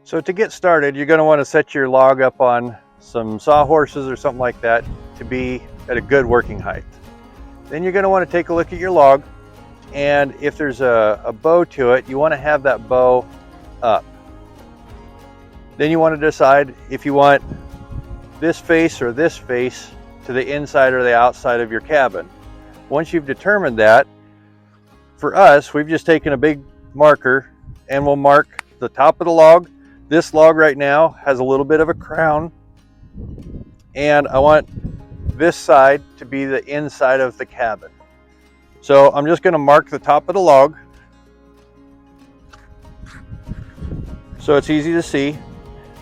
So to get started, you're going to want to set your log up on some sawhorses or something like that to be at a good working height. Then you're going to want to take a look at your log, and if there's a bow to it, you want to have that bow up. Then you want to decide if you want this face or this face to the inside or the outside of your cabin. Once you've determined that, for us, we've just taken a big marker and we'll mark the top of the log. This log right now has a little bit of a crown, and I want this side to be the inside of the cabin. So I'm just going to mark the top of the log so it's easy to see,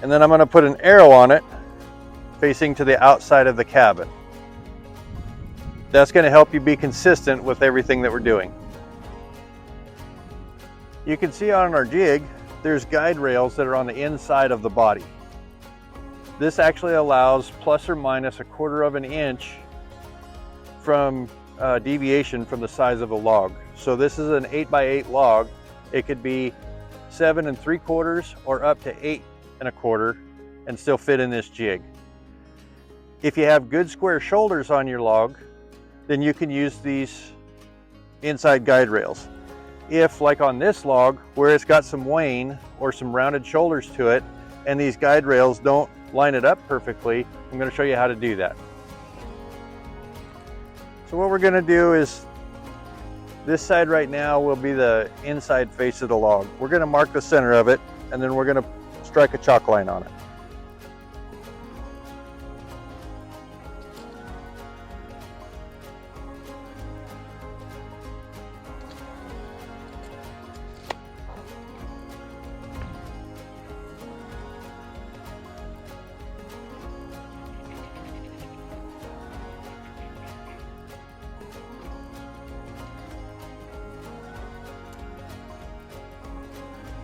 and then I'm going to put an arrow on it facing to the outside of the cabin. That's going to help you be consistent with everything that we're doing. You can see on our jig there's guide rails that are on the inside of the body. This actually allows plus or minus 1/4 of an inch from deviation from the size of a log. So this is an 8x8 log. It could be 7 3/4 or up to 8 1/4 and still fit in this jig. If you have good square shoulders on your log, then you can use these inside guide rails. If, like on this log, where it's got some wane or some rounded shoulders to it, and these guide rails don't line it up perfectly, I'm going to show you how to do that. So what we're going to do is, this side right now will be the inside face of the log. We're going to mark the center of it, and then we're going to strike a chalk line on it.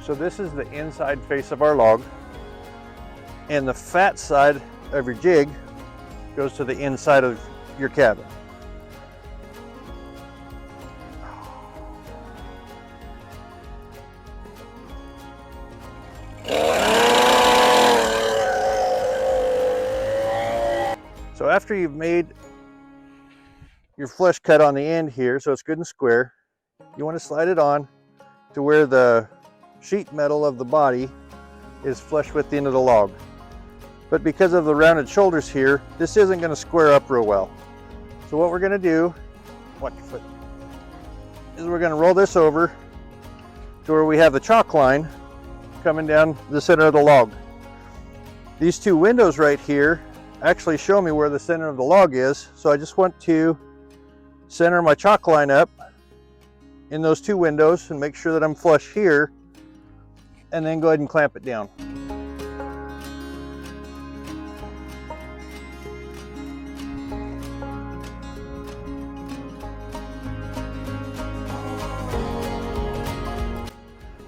So this is the inside face of our log, and the fat side of your jig goes to the inside of your cabin. So after you've made your flush cut on the end here, so it's good and square, you want to slide it on to where the sheet metal of the body is flush with the end of the log. But because of the rounded shoulders here, this isn't going to square up real well. So what we're going to do, is we're going to roll this over to where we have the chalk line coming down the center of the log. These two windows right here actually show me where the center of the log is, so I just want to center my chalk line up in those two windows and make sure that I'm flush here, and then go ahead and clamp it down.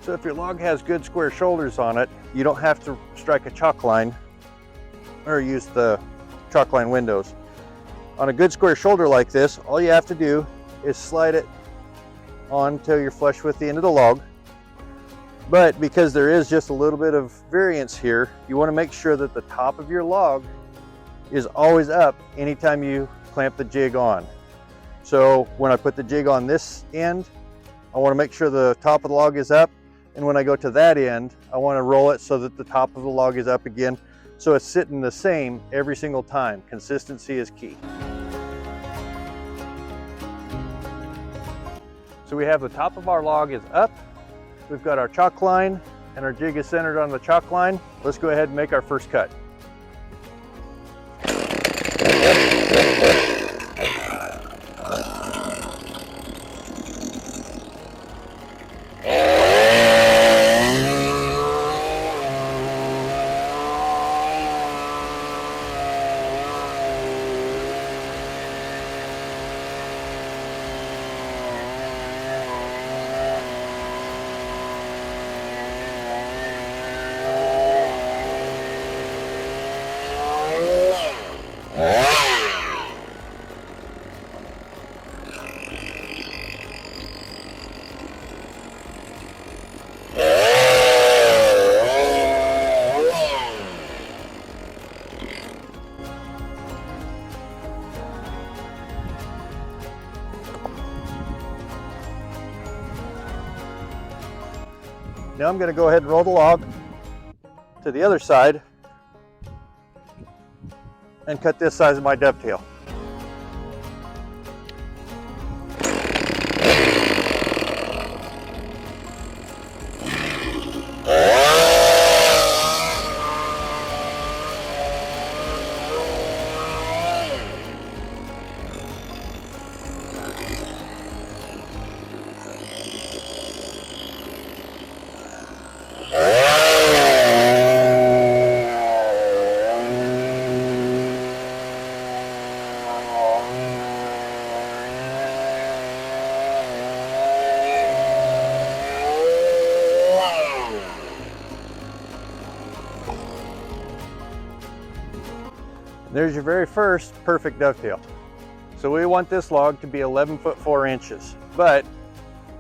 So if your log has good square shoulders on it, you don't have to strike a chalk line or use the chalk line windows. On a good square shoulder like this, all you have to do is slide it on till you're flush with the end of the log. But because there is just a little bit of variance here, you want to make sure that the top of your log is always up anytime you clamp the jig on. So when I put the jig on this end, I want to make sure the top of the log is up, and when I go to that end, I want to roll it so that the top of the log is up again, so it's sitting the same every single time. Consistency is key. So we have the top of our log is up. We've got our chalk line, and our jig is centered on the chalk line. Let's go ahead and make our first cut. Now I'm going to go ahead and roll the log to the other side and cut this size of my dovetail. There's your very first perfect dovetail. So we want this log to be 11 foot 4 inches, but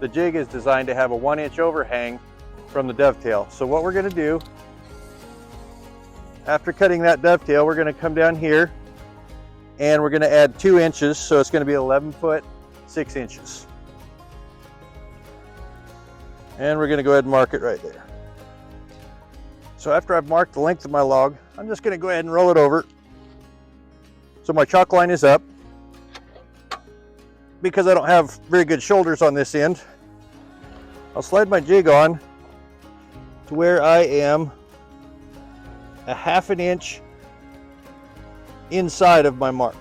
the jig is designed to have a 1 inch overhang from the dovetail. So what we're going to do, after cutting that dovetail, we're going to come down here and we're going to add 2 inches, so it's going to be 11 foot 6 inches. And we're going to go ahead and mark it right there. So after I've marked the length of my log, I'm just going to go ahead and roll it over. So my chalk line is up. Because I don't have very good shoulders on this end, I'll slide my jig on to where I am a 1/2 inch inside of my mark.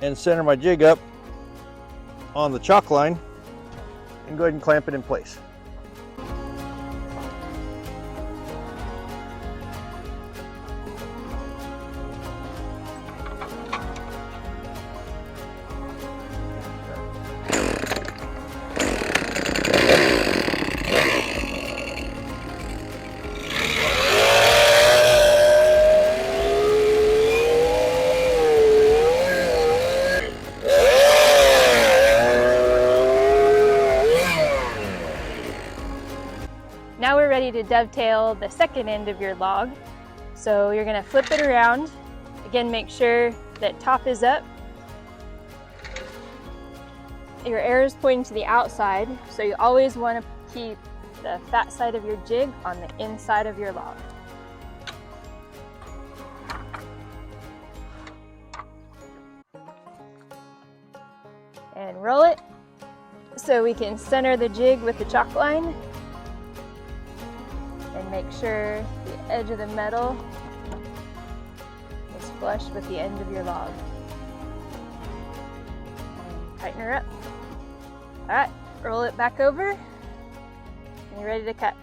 And center my jig up on the chalk line and go ahead and clamp it in place. Now we're ready to dovetail the second end of your log. So you're going to flip it around. Again, make sure that top is up. Your arrow is pointing to the outside, so you always want to keep the fat side of your jig on the inside of your log. And roll it so we can center the jig with the chalk line. And make sure the edge of the metal is flush with the end of your log. And tighten her up. All right, roll it back over, and you're ready to cut.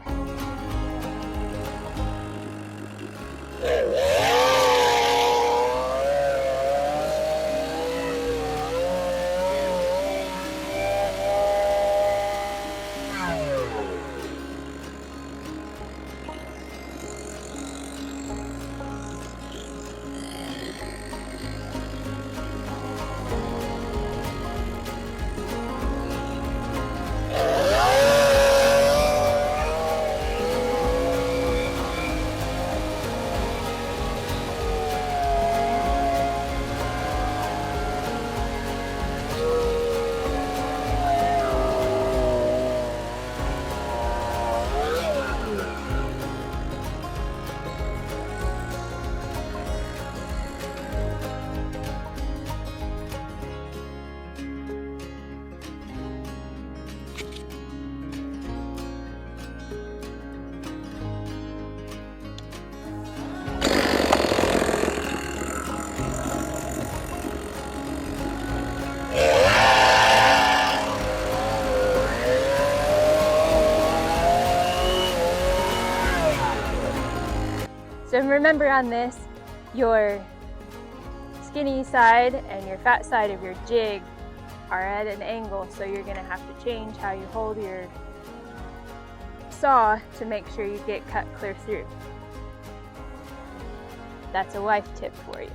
So remember on this, your skinny side and your fat side of your jig are at an angle, so you're going to have to change how you hold your saw to make sure you get cut clear through. That's a wife tip for you.